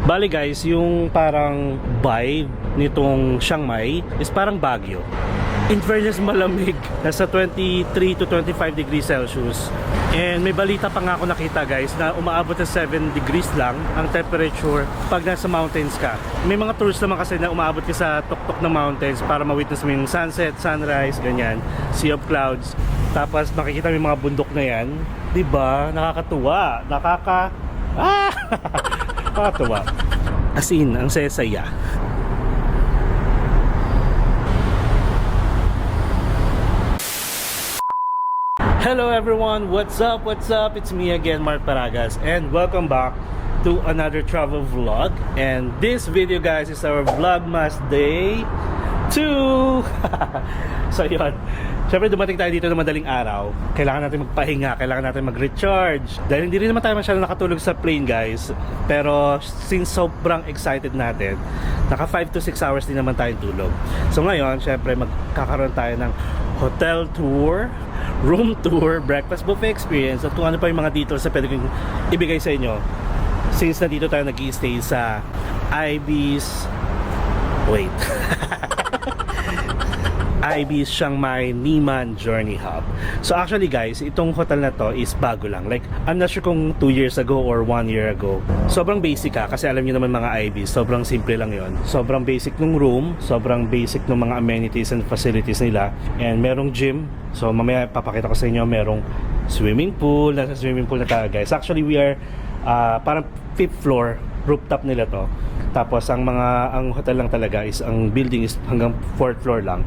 Bali guys, yung parang vibe nitong Chiang Mai is parang Baguio. In fairness, malamig. Nasa 23 to 25 degrees Celsius. And may balita pa nga ako nakita guys na umaabot sa 7 degrees lang ang temperature pag nasa mountains ka. May mga tours naman kasi na umaabot ka sa tuktok ng mountains para ma-witness mo yung sunset, sunrise, ganyan, sea of clouds. Tapos makikita mo yung mga bundok na yan. Diba? Nakakatuwa. Nakakatuwa. As in, ang saya-saya. Hello everyone, what's up? It's me again, Mark Paragas, and welcome back to another travel vlog. And this video guys is our Vlogmas Day 2. So yun, syempre dumating tayo dito ng madaling araw. Kailangan natin magpahinga, kailangan natin mag-recharge. Dahil hindi rin naman tayo masyadong nakatulog sa plane guys. Pero since sobrang excited natin, naka 5 to 6 hours din naman tayong tulog. So ngayon, syempre magkakaroon tayo ng hotel tour, room tour, breakfast buffet experience, at kung ano pa yung mga details na pwede kong ibigay sa inyo since nandito tayo nag-i-stay sa Ibis Ibis Chiang Mai Niman Journey Hub. So actually guys, itong hotel na to is bago lang. Like, I'm not sure kung 2 years ago or 1 year ago. Sobrang basic kasi alam niyo naman mga Ibis, sobrang simple lang yon. Sobrang basic ng room, sobrang basic ng mga amenities and facilities nila. And merong gym. So mamaya papakita ko sa inyo, merong swimming pool. Nasa swimming pool na tayo guys. Actually we are parang 5th floor, rooftop nila to. Tapos ang hotel lang talaga is, ang building is hanggang 4th floor lang,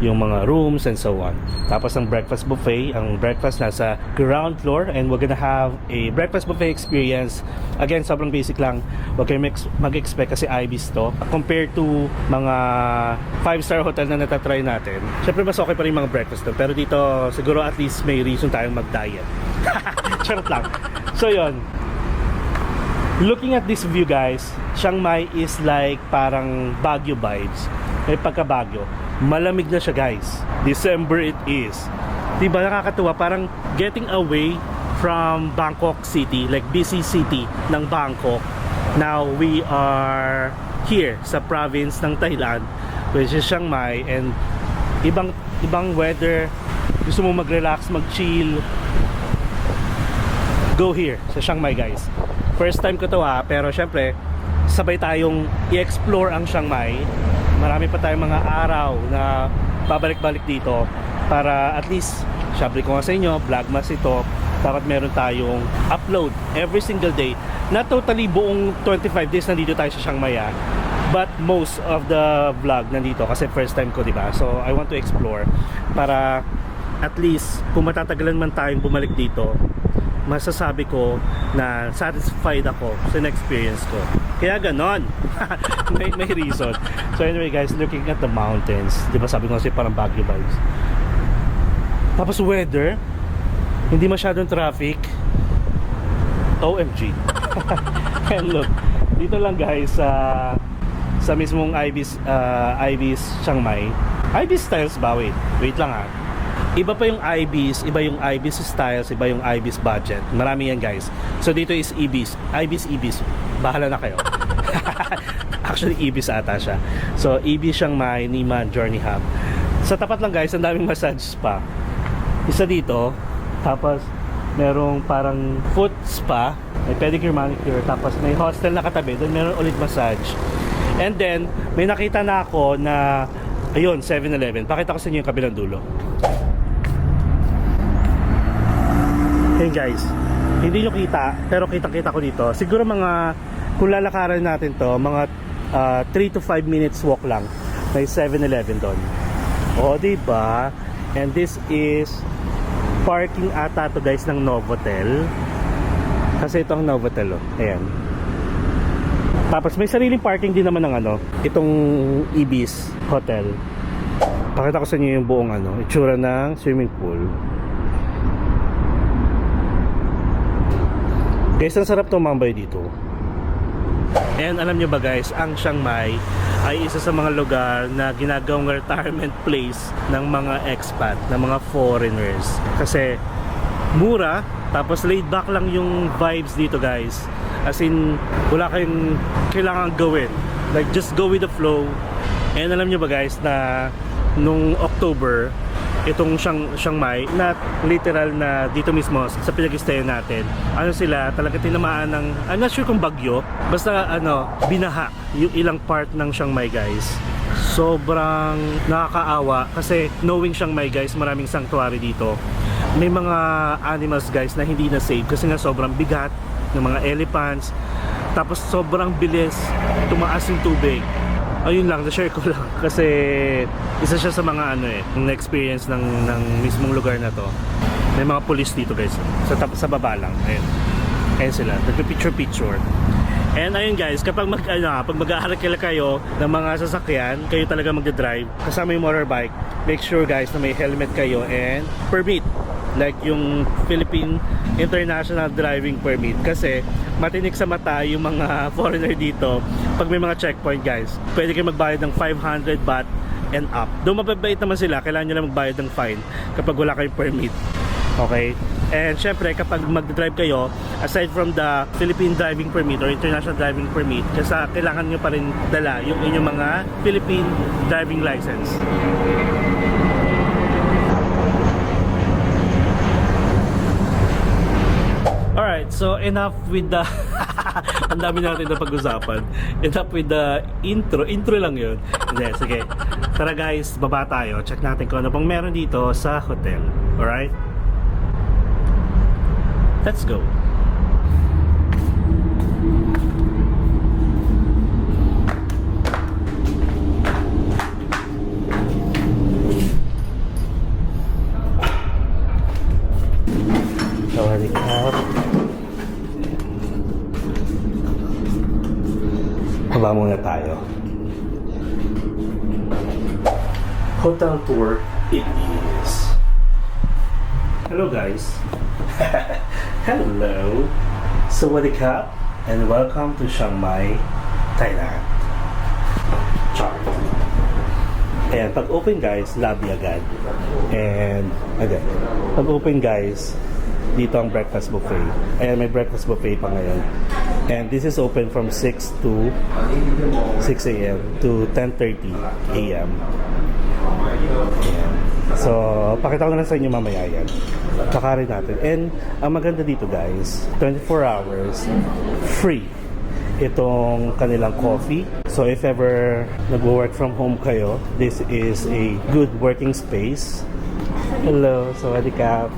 yung mga rooms and so on. Tapos ang breakfast buffet, ang breakfast nasa ground floor, and we're gonna have a breakfast buffet experience. Again, sobrang basic lang, huwag kayo mag-expect kasi Ibis to compared to mga 5-star hotel na natatry natin. Syempre mas okay pa rin mga breakfast to, pero dito siguro at least may reason tayong mag-diet. Charot lang. So yun, looking at this view guys, Chiang Mai is like parang Baguio vibes. May pagka-Baguio. Malamig na siya guys. December it is. Diba nakakatuwa? Parang getting away from Bangkok City, like busy city ng Bangkok. Now we are here sa province ng Thailand, which is Chiang Mai, and ibang weather. Gusto mo mag-relax, mag-chill, go here sa Chiang Mai guys. First time ko to pero syempre sabay tayong i-explore ang Chiang Mai. Marami pa tayong mga araw na babalik-balik dito para at least, syempre ko nga sa inyo, Vlogmas ito, dapat meron tayong upload every single day. Not totally buong 25 days nandito tayo sa Chiang Mai but most of the vlog nandito kasi first time ko, diba? So I want to explore para at least kung matatagalan man tayong bumalik dito, masasabi ko na satisfied ako sa experience ko. Kaya ganon. may reason. So anyway guys, looking at the mountains, di ba sabi ko kasi parang Baguio vibes. Tapos weather, hindi masyadong traffic. OMG. And look, dito lang guys sa mismong Ibis Chiang Mai. Ibis styles ba? Wait lang Iba pa yung Ibis, iba yung Ibis styles, iba yung Ibis budget. Marami yan guys. So dito is Ibis. Bahala na kayo. Actually Ibis ata siya. So Ibis Chiang Mai Niman Journey Hub. Sa tapat lang guys, ang daming massage spa. Isa dito, tapos merong parang foot spa, may pedicure, manicure, tapos may hostel na katabi, doon meron ulit massage. And then may nakita na ako na ayun, 7-Eleven. Pakita ko sa inyo yung kabilang dulo. Hey guys, hindi nyo kita, pero kitang-kita ko dito. Siguro mga, kung lalakaran natin to, mga 3 to 5 minutes walk lang. May 7-Eleven doon. O, diba? And this is parking ata to guys ng Novotel. Kasi ito ang Novotel, ayan. Tapos may sariling parking din naman ng itong Ibis Hotel. Pakita ko sa inyo yung buong itsura ng swimming pool. Guys, ang sarap tumambay dito. And alam nyo ba guys, ang Chiang Mai ay isa sa mga lugar na ginagawang retirement place ng mga expat, ng mga foreigners. Kasi mura, tapos laid back lang yung vibes dito guys. As in, wala kayong kailangan gawin. Like, just go with the flow. And alam nyo ba guys na nung October, itong Chiang Mai, na literal na dito mismo sa pinag-stayan natin, ano sila, talaga tinamaan ng, I'm not sure kung bagyo, basta binaha yung ilang part ng Chiang Mai guys. Sobrang nakakaawa kasi knowing Chiang Mai guys, maraming sanctuary dito. May mga animals guys na hindi na safe kasi nga sobrang bigat ng mga elephants, tapos sobrang bilis tumaas yung tubig. Ayun lang, na-share ko lang kasi isa siya sa mga na-experience ng mismong lugar na to. May mga police dito guys, sa baba lang. Ayun sila, nagpipicture-picture. And ayun guys, kapag pag mag-aaral kayo ng mga sasakyan, kayo talaga magdadrive, kasama yung motorbike, make sure guys na may helmet kayo and permit. Like yung Philippine International Driving Permit, kasi matinik sa mata yung mga foreigner dito pag may mga checkpoint guys. Pwede kayo magbayad ng 500 baht and up. Doon mababait naman sila, kailangan nyo lang magbayad ng fine kapag wala kayong permit. Okay? And syempre kapag mag-drive kayo, aside from the Philippine Driving Permit or International Driving Permit, kasi kailangan nyo pa rin dala yung inyong mga Philippine Driving License. Alright, so enough with the ang dami natin na pag-usapan. Enough with the intro. Intro lang yun. Hindi, sige. Tara guys, baba tayo. Check natin kung ano pang meron dito sa hotel. Alright? Let's go. Baba muna tayo. Hotel tour it is. Hello guys. Hello. Sawadee Krap and welcome to Chiang Mai, Thailand. Chart. Ayan, pag open guys, lobby agad. And agad. Pag open guys, dito ang breakfast buffet. Ayan, may breakfast buffet pa ngayon. And this is open from 6 to 6 a.m. to 10:30 a.m. So, pakita ko na lang sa inyo mamaya yan. Kakarin natin. And ang maganda dito guys, 24 hours free itong kanilang coffee. So if ever nag-work from home kayo, this is a good working space. Hello, sawadee krap.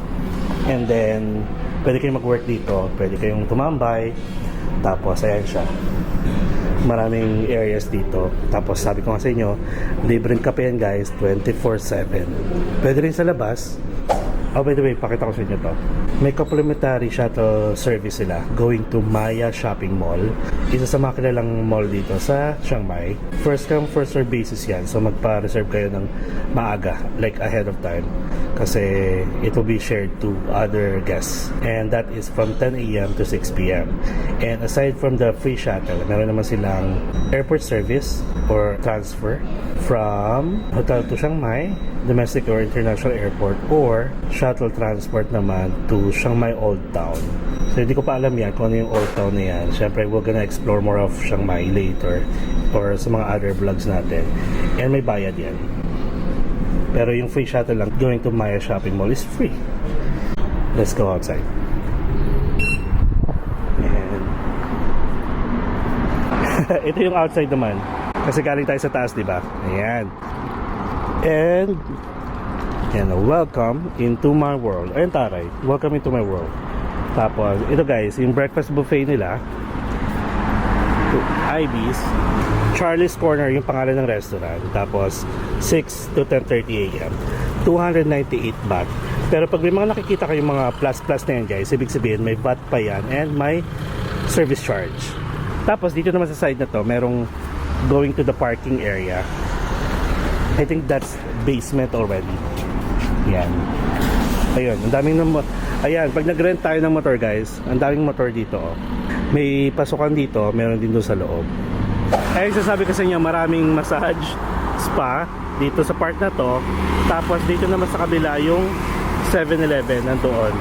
And then pwede kayong mag-work dito, pwede kayong tumambay. Tapos ayan siya, maraming areas dito. Tapos sabi ko nga sa inyo, libreng kape yan guys, 24/7. Pwede rin sa labas. Oh, by the way, pakita ko sa inyo to. May complimentary shuttle service sila going to Maya Shopping Mall. Isa sa mga kilalang mall dito sa Chiang Mai. First come, first serve basis yan. So magpa-reserve kayo ng maaga, like ahead of time. Kasi it will be shared to other guests. And that is from 10 a.m. to 6 p.m. And aside from the free shuttle, meron naman silang airport service or transfer from hotel to Chiang Mai, domestic or international airport, or shuttle transport naman to Chiang Mai Old Town. So hindi ko pa alam yan kung ano yung Old Town na yan. Siyempre we're gonna explore more of Chiang Mai later or sa mga other vlogs natin. And may bayad yan. Pero yung free shuttle lang going to Maya Shopping Mall is free. Let's go outside. And ito yung outside naman. Kasi galing tayo sa taas, di ba? Ayan. And welcome into my world. Ayun taray, welcome into my world. Tapos, ito guys, yung breakfast buffet nila, Ibis, Charlie's Corner yung pangalan ng restaurant. Tapos 6 to 10:30 a.m. 298 baht. Pero pag may mga nakikita kayong mga plus na yan guys, ibig sabihin may VAT pa yan and may service charge. Tapos dito naman sa side na to, merong going to the parking area. I think that's basement already. Yan. Ayun, ang daming ayan, pag nag-rent tayo ng motor guys, ang daming motor dito oh. May pasukan dito, meron din doon sa loob. Ay, sasabi ko sa inyo, maraming massage spa dito sa part na to. Tapos dito naman sa kabila yung 7-Eleven nandoon.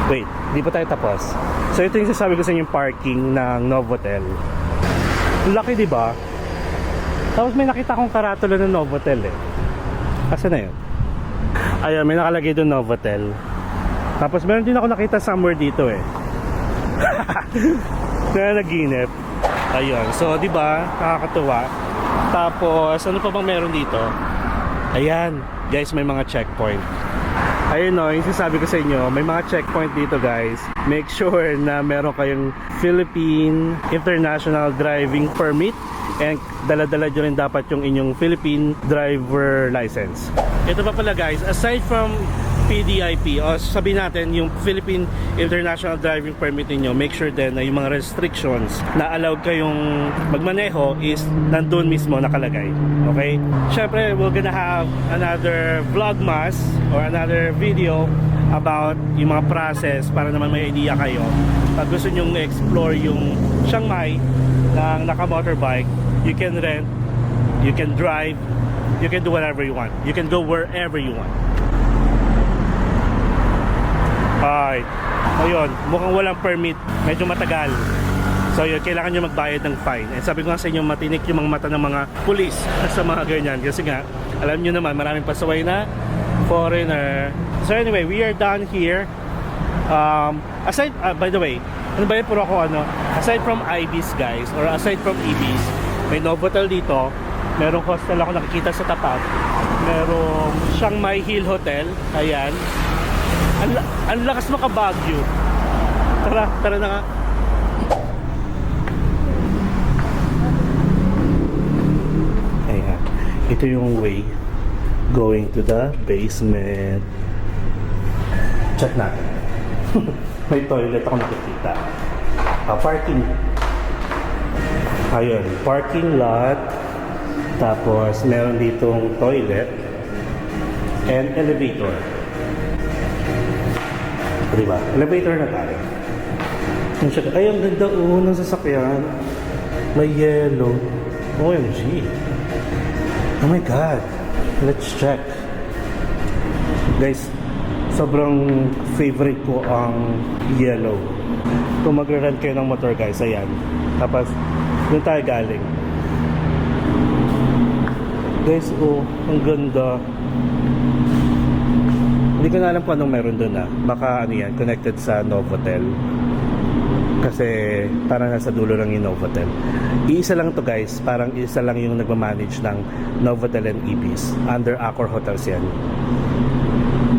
Wait, di pa tayo tapos. So ito yung sasabi ko sa inyo yung parking ng Novotel. Laki, di ba? Tapos may nakita akong karatula ng Novotel eh. Asa na yun? Ayun, may nakalagay doon Novotel. Tapos meron din ako nakita somewhere dito eh. Na naginip. Ayun, so di ba nakakatuwa. Tapos ano pa bang meron dito? Ayan, guys, may mga checkpoint. Ayun no, yung sinasabi ko sa inyo, may mga checkpoint dito guys. Make sure na meron kayong Philippine International Driving Permit and dala-dala nyo rin dapat yung inyong Philippine Driver License. Ito pa pala guys, aside from PDIP, o sabihin natin yung Philippine International Driving Permit niyo, make sure din na yung mga restrictions na allowed kayong magmaneho is nandun mismo nakalagay. Okay? Syempre, we're gonna have another vlogmas or another video about yung mga process para naman may idea kayo. Pag gusto nyong explore yung Chiang Mai ng naka-motorbike, you can rent, you can drive, you can do whatever you want. You can go wherever you want. Ay, ayun, mukhang walang permit, medyo matagal. So yun, kailangan nyo magbayad ng fine. And sabi ko nga sa inyo, matinik yung mga mata ng mga pulis sa mga ganyan. Kasi nga, alam nyo naman, maraming pasaway na foreigner. So anyway, we are done here. Aside, by the way, ano ba yun, puro ako aside from IBs guys, or aside from EBs, may Novotel dito, merong hostel ako nakikita sa tapat, merong Chiang Mai Hill Hotel, ayan. Ang lakas makabagyo. Tara na nga. Ayan. Ito yung way going to the basement. Check natin. May toilet ako nakikita. Parking. Ayun, parking lot. Tapos meron ditong toilet and elevator. Diba? Elevator na tayo. Ay, ang ganda ng sasakyan. May yellow. OMG. Oh my God. Let's check. Guys, sobrang favorite ko ang yellow. Kung mag-rent kayo ng motor guys, ayan. Tapos, doon tayo galing. Guys, oh, ang ganda. Hindi ko na alam kung anong meron doon Baka ano yan, connected sa Novotel. Kasi parang nasa dulo lang yung Novotel. Iisa lang to guys, parang isa lang yung nagmamanage ng Novotel and Ibis. Under Accor Hotels yan.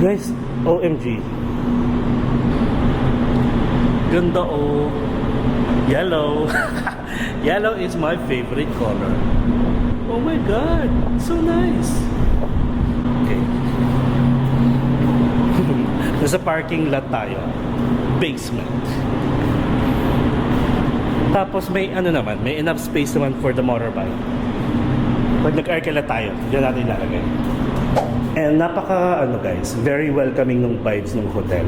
Guys, OMG. Ganda oh. Yellow. Yellow is my favorite color. Oh my God, so nice. Okay. Nasa parking lot tayo. Basement. Tapos may naman, may enough space naman for the motorbike. Pag nag-arcela tayo, diyan natin ilalagay. And napaka guys, very welcoming ng vibes ng hotel.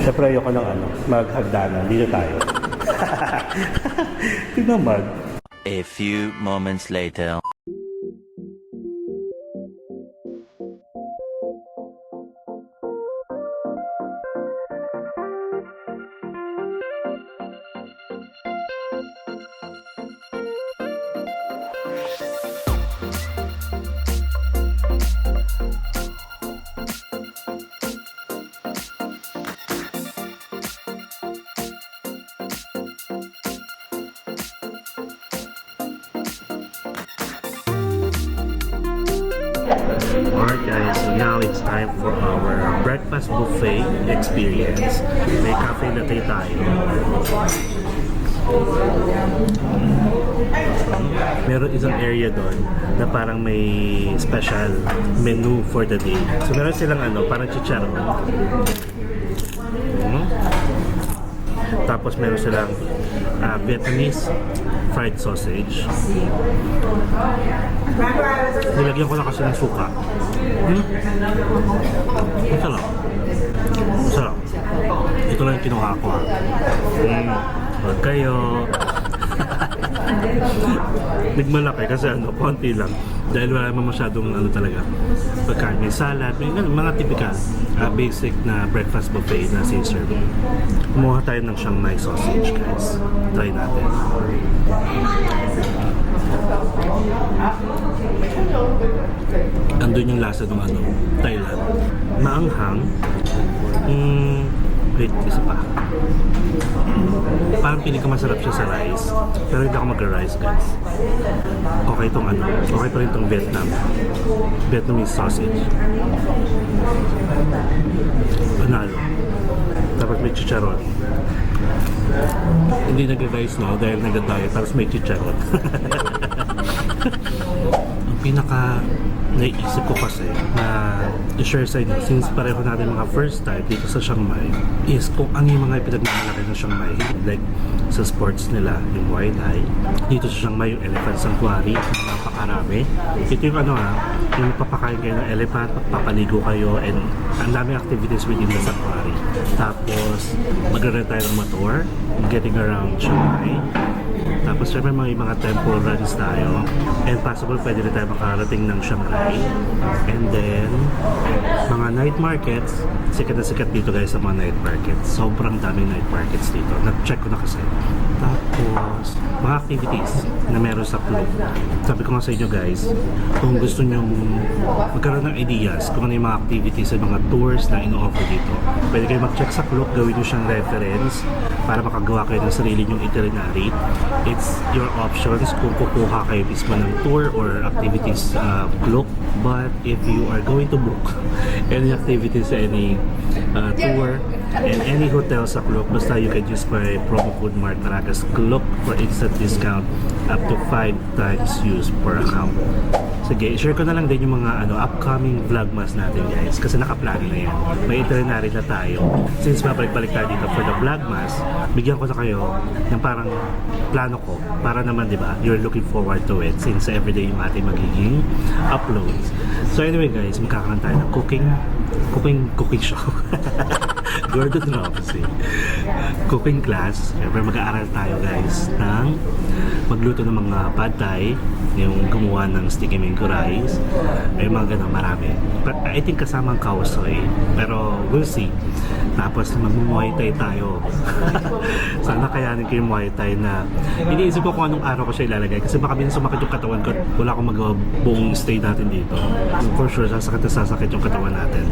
Siyempre ayoko ng maghagdanan. Dito tayo. Tignan naman. A few moments later. Alright guys, so now it's time for our breakfast buffet experience. May cafe latte tayo. Meron isang area doon na parang may special menu for the day. So meron silang parang chicharron. Tapos meron silang Vietnamese fried sausage. Nilagyan ko na kasi ng suka. Masarap. Masarap. Ito lang yung kinuha ko Huwag kayo. Nagmalaki kasi konti lang. Dahil wala naman masyadong ano talaga pagkain. May salad, may ganun, mga typical basic na breakfast buffet na sin-serve. Kumuha tayo ng Chiang Mai sausage, guys. Try natin. Andun yung lasa ng ano, Thailand. Maanghang. Wait, isa pa. Parang piling ko masarap siya sa rice. Pero hindi ako mag-rice, guys. Okay itong ano. Okay pa rin itong Vietnamese sausage. Panalo. Tapos may chicharon. Hindi nag-rice no dahil nag-diet. Tapos may chicharon. Ang pinaka naiisip ko kasi na i-share sa inyo since pareho natin mga first time dito sa Chiang Mai is kung ano yung mga pinagmamalaki ng Chiang Mai, like sa sports nila yung Muay Thai, dito sa Chiang Mai yung Elephant Sanctuary, napakarami. Ito yung ano yung papakain kayo ng elephant, papaligo kayo, and ang daming activities within the sanctuary. Tapos magre-rent tayo ng motor getting around Chiang Mai. Tapos syempre may mga temple runs tayo, and possible pwede rin tayo makarating ng Shanghai. And then mga night markets, sikat na sikat dito guys sa mga night markets. Sobrang daming night markets dito, na-check ko na kasi. Tapos mga activities na meron sa club. Sabi ko nga sa inyo guys, kung gusto nyo magkaroon ng ideas kung ano yung mga activities at mga tours na ino-offer dito, pwede kayo mag-check sa club, gawin nyo siyang reference para makagawa kayo ng sarili nyong itinerary. It's your options kung kukuha kayo mismo ng tour or activities Klook. But if you are going to book any activities, any tour, and any hotel sa Klook, basta you can use my promo code Mark Taragas Klook for instant discount up to 5 times use per account. Sige, share ko na lang din yung mga upcoming vlogmas natin guys kasi nakaplano na yan. May itinerary na tayo. Since mabalik-balik tayo dito for the vlogmas, bigyan ko na kayo ng parang plano ko para naman 'di ba, you're looking forward to it since everyday yung ating magiging uploads. So anyway guys, magkakaroon tayo ng cooking show. Gordon Ramsay. Cooking class. Siyempre mag-aaral tayo guys ng magluto ng mga pad thai, yung gumawa ng sticky mango rice, may mga ganun marami. But I think kasama ang kawasoy, pero we'll see. Tapos mag-muay thai tayo. Sana kayanin ko yung muay thai na iniisip ko kung anong araw ko siya ilalagay kasi baka minsan sumakit yung katawan ko, wala akong magawa buong stay natin dito. For sure sasakit yung katawan natin.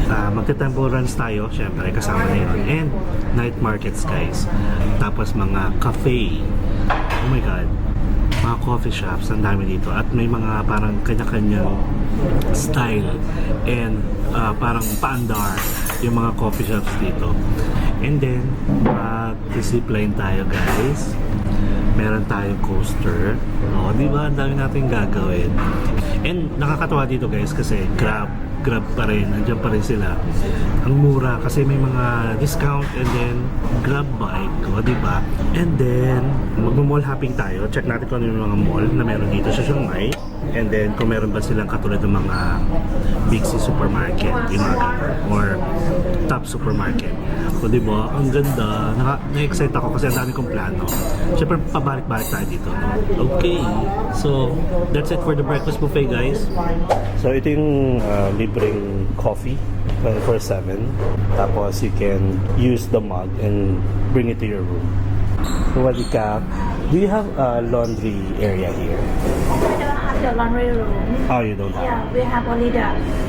Magte-temple runs tayo, syempre kasama na yun, and night markets guys. Tapos mga cafe, oh my god, mga coffee shops, ang dami dito at may mga parang kanya-kanyang style and parang paandar yung mga coffee shops dito. And then zipline tayo guys, meron tayong coaster, di ba, ang dami natin gagawin. And nakakatawa dito guys kasi Grab pa rin, andyan pa rin sila. Ang mura kasi may mga discount, and then Grab bike, di ba? And then magmo-mall hopping tayo. Check natin kung ano yung mga mall na meron dito sa Chiang Mai. And then kung meron ba silang katulad ng mga Big C supermarket, yung mga ganun, or Top supermarket. O di ba? Ang ganda. Na-excite ako kasi ang dami kong plano. Siyempre pabalik-balik tayo dito. Okay. So that's it for the breakfast buffet guys. So ito yung libreng coffee 24/7. Tapos you can use the mug and bring it to your room. Wadika, do you have a laundry area here? We don't have the laundry room. Oh, you don't have? Yeah, we have only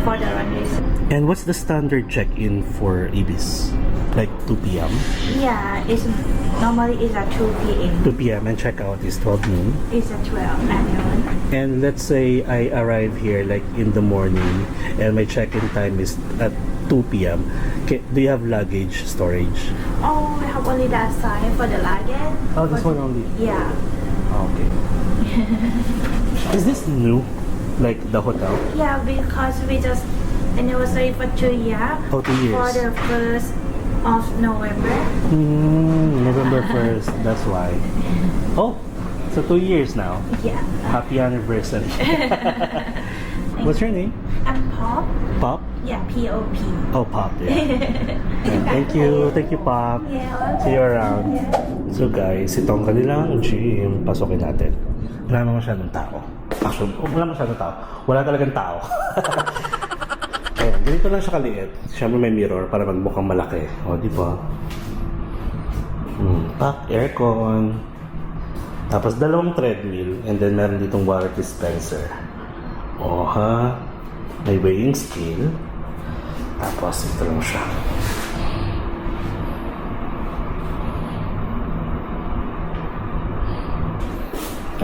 for the laundry. And what's the standard check-in for Ibis? Like 2 p.m.? Yeah, normally it's at 2 p.m. 2 p.m. and check-out is 12 noon. It's at 12 at noon. And let's say I arrive here like in the morning and my check-in time is at 2 p.m. Do you have luggage storage? Oh, we have only that side for the luggage. Oh, this one only? Yeah. Okay. Is this new? Like the hotel? Yeah, because we just anniversary for 2 years. Oh, 2 years. For the 1st of November. November 1st, that's why. Oh, so 2 years now. Yeah. Happy anniversary. What's your name? I'm Pop. Pop? Yeah, P-O-P. Oh, Pop, yeah. Yeah, thank you, Pop. Yeah. See you around. So guys, itong kanilang gym, pasokin natin. Wala naman masyadong tao. Actually, wala masyadong tao. Wala talagang tao. Ayan, ganito lang siya kaliit. Siyempre may mirror para magmukhang malaki. O, di ba? Aircon. Tapos dalawang treadmill. And then meron ditong water dispenser. O, ha? May weighing scale. Tapos ito lang siya.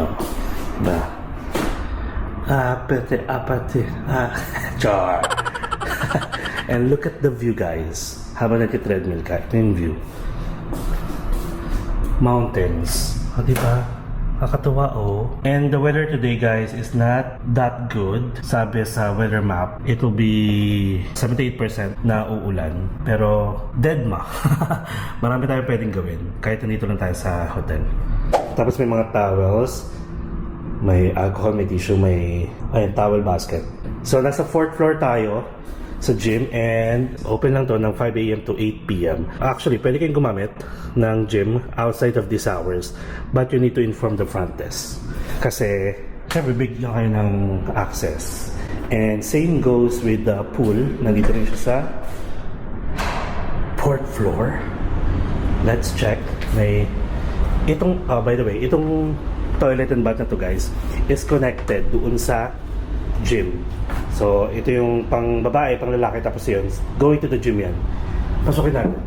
Oh, ba? Apete. Char. And look at the view, guys. Habang nag-treadmill ka, ito yung view. Mountains. O, diba? Kakatuwa, oh. And the weather today, guys, is not that good. Sabi sa weather map, it will be 78% na uulan. Pero, dead ma. Marami tayong pwedeng gawin. Kahit nandito lang tayo sa hotel. Tapos may mga towels. May alcohol, may tissue, may towel basket. So, nasa 4th floor tayo sa gym and open lang to ng 5 a.m. to 8 p.m. Actually, pwede kayong gumamit ng gym outside of these hours but you need to inform the front desk. Kasi, syempre, bigyan kayo ng access. And same goes with the pool. Nandito rin siya sa 4th floor. Let's check. May itong, by the way, itong toilet and bath na to, guys, is connected doon sa gym. So, ito yung pang babae, pang lalaki, tapos yun, going to the gym yan. Pasukin natin.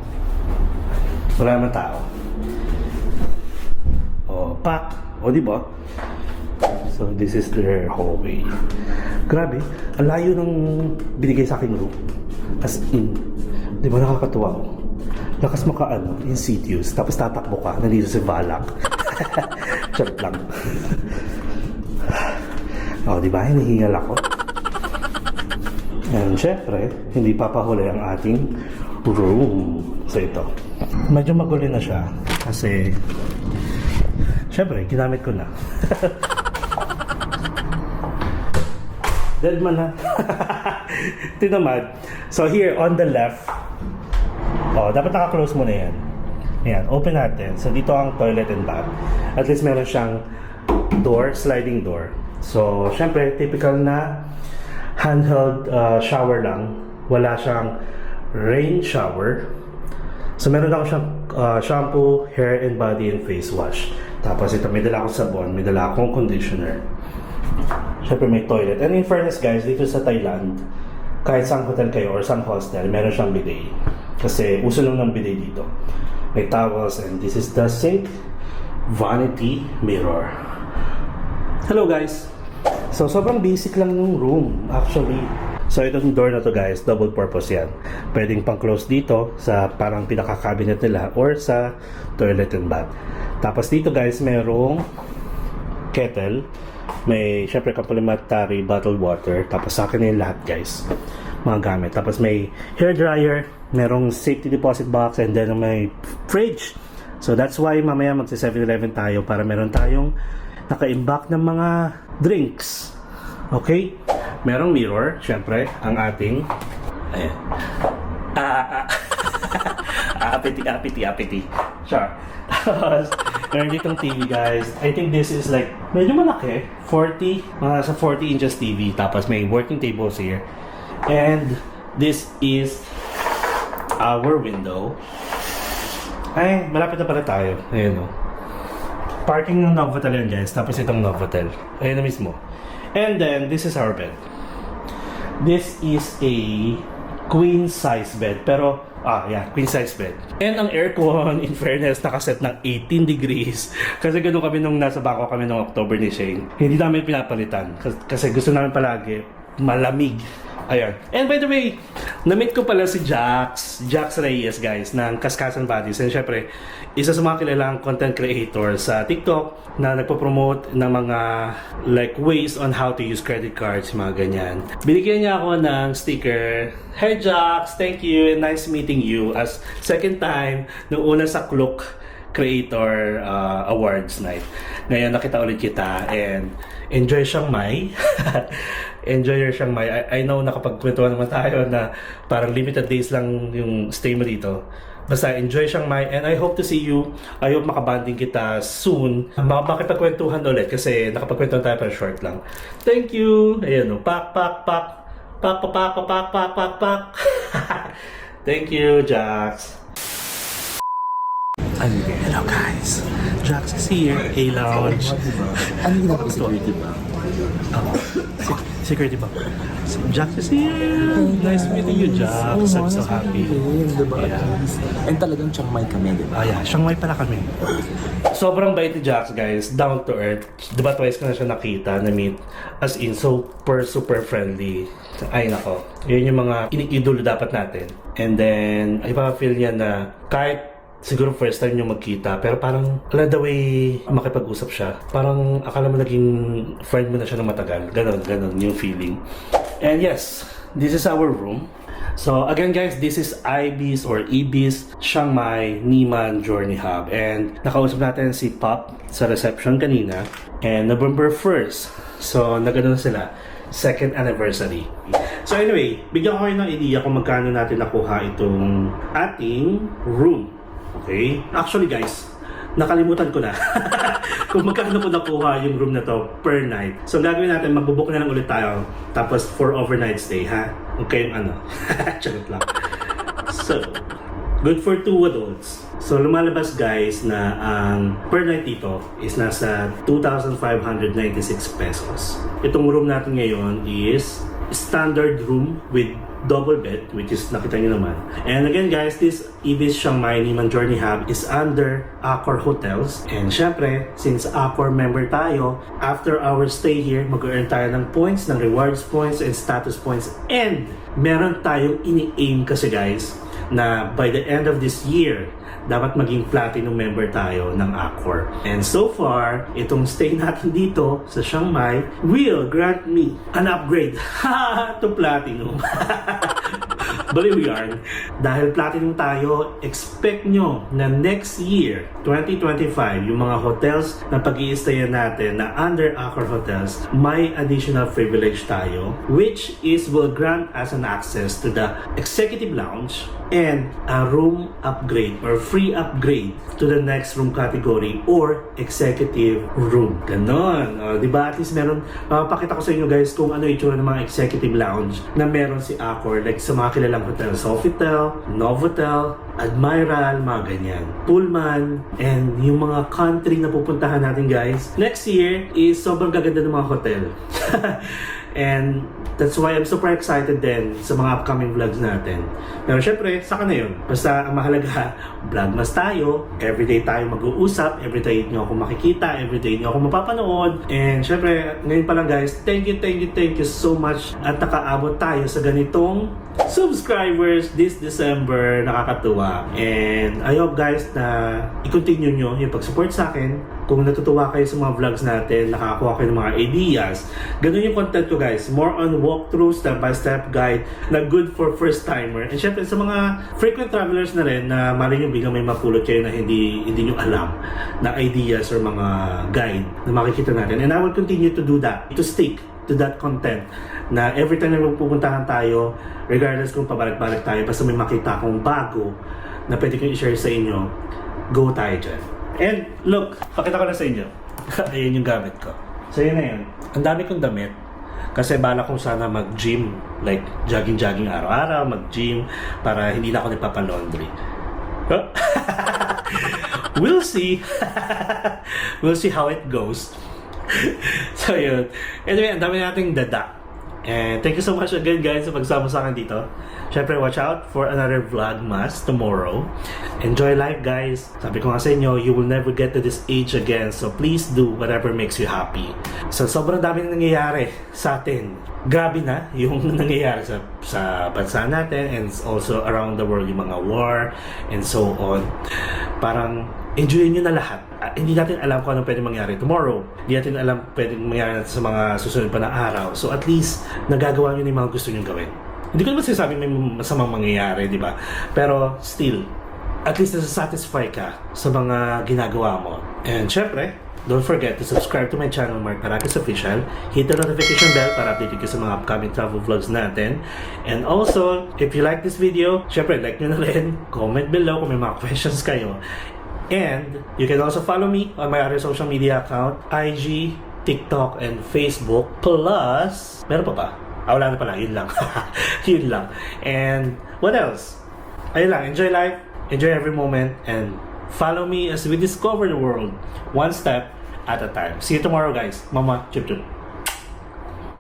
Wala naman tao. O, pack. O, di ba? So, this is their hallway. Grabe, ang layo nung binigay sa akin room. As in, di ba nakakatuwa ko? Lakas mo ka, insidious, tapos tatakbo ka, nandito si Balak. Charot lang. O, di ba? Hinihingal ako. And syempre, hindi papahuli ang ating room. So, ito. Medyo magulo na siya. Kasi, syempre, ginamit ko na. Dead man na. Tinamad. So, here, on the left, dapat naka-close mo na yan. Ayan, open natin. So, dito ang toilet and bath. At least meron siyang door, sliding door. So, syempre, typical na handheld shower lang. Wala siyang rain shower. So, meron ako siyang shampoo, hair and body and face wash. Tapos, ito, may dala akong sabon, may dala akong conditioner. Syempre, may toilet. And in fairness, guys, dito sa Thailand, kahit saan hotel kayo or saan hostel, meron siyang bidet. Kasi, uso lang ng bidet dito. May towels and this is the sink, vanity mirror. Hello guys! So sobrang basic lang ng room actually. So itong door na to, guys, double purpose yan. Pwedeng pang close dito sa parang pinaka-cabinet nila or sa toilet and bath. Tapos dito, guys, merong kettle. May syempre complimentary bottled water. Tapos sa akin na yung lahat, guys, mga gamit. Tapos may hair dryer, merong safety deposit box, and then may fridge. So that's why mamaya magsi 7-Eleven tayo para meron tayong naka-imbak ng mga drinks. Okay? Merong mirror, syempre, ang ating ayan. Apiti. Sure. Tapos, meron ditong TV, guys. I think this is like, medyo malaki. 40, mga sa 40 inches TV. Tapos may working tables here. And this is our window. Ay, malapit na pala tayo. Ayan, o. Parking ng Novotel yan, guys. Tapos itong Novotel. Ayan na mismo. And then, this is our bed. This is a queen size bed. Pero, queen size bed. And ang aircon, in fairness, nakaset ng 18 degrees. Kasi ganun kami nung nasa Bangkok kami noong October ni Shane. Hindi namin pinapalitan. Kasi gusto namin palagi malamig. Ayan. And by the way, na-meet ko pala si Jax Reyes, guys, ng Kaskasan Buddies. And syempre, isa sa mga kilalang content creator sa TikTok na nagpo-promote ng mga like ways on how to use credit cards, mga ganyan. Binigyan niya ako ng sticker. Hey Jax, thank you and nice meeting you. As second time, nung una sa Klook Creator Awards night. Ngayon nakita ulit kita and enjoy Chiang Mai. Enjoy your Chiang Mai. I know nakapagkwentuhan naman tayo na parang limited days lang yung stay mo dito. Basta enjoy Chiang Mai and I hope to see you. I hope makabanding kita soon. Makipagkwentuhan ulit kasi nakapagkwentuhan tayo pero short lang. Thank you! Ayan o. Pak, pak, pak. Pak, pak, pak, pak, pak, pak, pak. Thank you, Jax. Hello guys. Jax is here. Hey Lounge. Ano ginagawa ko security ba? Security ba? Jax is here. Nice meeting you, Jax. I'm so happy. Yeah. And talagang Chiang Mai kami, di ba? Ah, yeah. Chiang Mai pala kami. Sobrang bait ni Jax, guys. Down to earth. Diba twice ko na siya nakita, na-meet. As in, super friendly. Ay, nako. Yun yung mga iniidolo dapat natin. And then, ay feel niya na kahit siguro first time nyo magkita, pero parang the way makipag-usap siya. Parang akala mo naging friend mo na siya ng matagal. Ganon yung feeling. And yes, this is our room. So again guys, this is IB's or EB's Chiang Mai Niman Journey Hub. And nakausap natin si Pop sa reception kanina. And November 1st, so nagano sila, second anniversary. So anyway, bigyan ko kayo ng idea kung magkano natin nakuha itong ating room. Okay? Actually guys, nakalimutan ko na kung magkano ko nakuha yung room na to per night. So ang gagawin natin, magbubook na lang ulit tayo. Tapos for overnight stay, ha? Okay, yung ano. Charot lang. So, good for 2 adults. So lumalabas guys na ang per night dito is nasa 2,596 pesos. Itong room natin ngayon is standard room with double bed, which is nakita nyo naman. And again guys, this Ibis Chiang Mai Niman Journey Hub is under Accor Hotels. And syempre, since Accor member tayo, after our stay here, mag-earn tayo ng points, ng rewards points, and status points. And meron tayong ini-aim kasi guys, na by the end of this year, dapat maging platinum member tayo ng Accor. And so far, itong stay natin dito sa Chiang Mai will grant me an upgrade to platinum. Baliw yarn. Dahil platinum tayo, expect nyo na next year, 2025, yung mga hotels na pag-i-stayan natin na under Accor Hotels, may additional privilege tayo, which is will grant us an access to the executive lounge and a room upgrade or free upgrade to the next room category or executive room. Ganon. Di ba? At least meron, mapapakita ko sa inyo guys kung ano yung itsura ng mga executive lounge na meron si Accor, like sa mga kilalang hotel, Sofitel, Novotel, Admiral, mga ganyan. Pullman, and yung mga country na pupuntahan natin guys. Next year is sobrang gaganda ng mga hotel. And that's why I'm super excited din sa mga upcoming vlogs natin. Pero syempre, saka na yun. Basta ang mahalaga, vlogmas tayo. Everyday tayo mag-uusap. Everyday nyo ako makikita. Everyday nyo ako mapapanood. And syempre, ngayon pa lang guys, thank you so much. At nakaabot tayo sa ganitong subscribers this December. Nakakatuwa. And I hope guys na i-continue nyo yung pag-support sa akin. Kung natutuwa kayo sa mga vlogs natin, nakakakuha kayo ng mga ideas. Ganun yung content ko guys. More on walkthrough, step-by-step guide na good for first-timer. And syempre sa mga frequent travelers na rin na mali nyo biglang may mapulot kayo na hindi nyo alam na ideas or mga guide na makikita natin. And I will continue to do that. To stick to that content na every time na pupuntahan tayo, regardless kung pabalik-balik tayo, basta may makita akong bago na pwede kong i-share sa inyo, go tayo dyan. And look, pakita ko na sa inyo. Ayan yung gamit ko. So yun na yun. Ang dami kong damit. Kasi bala kong sana mag-gym. Like jogging araw-araw, mag-gym. Para hindi na ako nagpapalaundry. Huh? We'll see. We'll see how it goes. So yun. Anyway, ang dami nating dada. And thank you so much again guys sa pagsama sa akin dito. Syempre, watch out for another vlogmas tomorrow. Enjoy life guys. Sabi ko nga sa inyo, you will never get to this age again. So please do whatever makes you happy. So sobrang dami na nangyayari sa atin. Grabe na yung nangyayari sa bansa natin and also around the world, yung mga war and so on. Parang enjoyin nyo na lahat. Hindi natin alam kung anong pwede mangyari tomorrow. Hindi natin alam pwede mangyari sa mga susunod pa na araw. So at least, nagagawa nyo na yung mga gusto nyo gawin. Hindi ko naman sinasabi may masamang mangyayari, di ba? Pero still, at least nasa-satisfy ka sa mga ginagawa mo. And syempre, don't forget to subscribe to my channel, Mark Parakis Official. Hit the notification bell para updated kayo sa mga upcoming travel vlogs natin. And also, if you like this video, syempre like nyo na rin, comment below kung may mga questions kayo. And you can also follow me on my other social media account, IG, TikTok, and Facebook. Plus, meron pa ba? Wala na pala, yun lang. Yun lang. And what else? Ayun lang, enjoy life, enjoy every moment, and follow me as we discover the world one step at a time. See you tomorrow, guys. Mama, chup chup.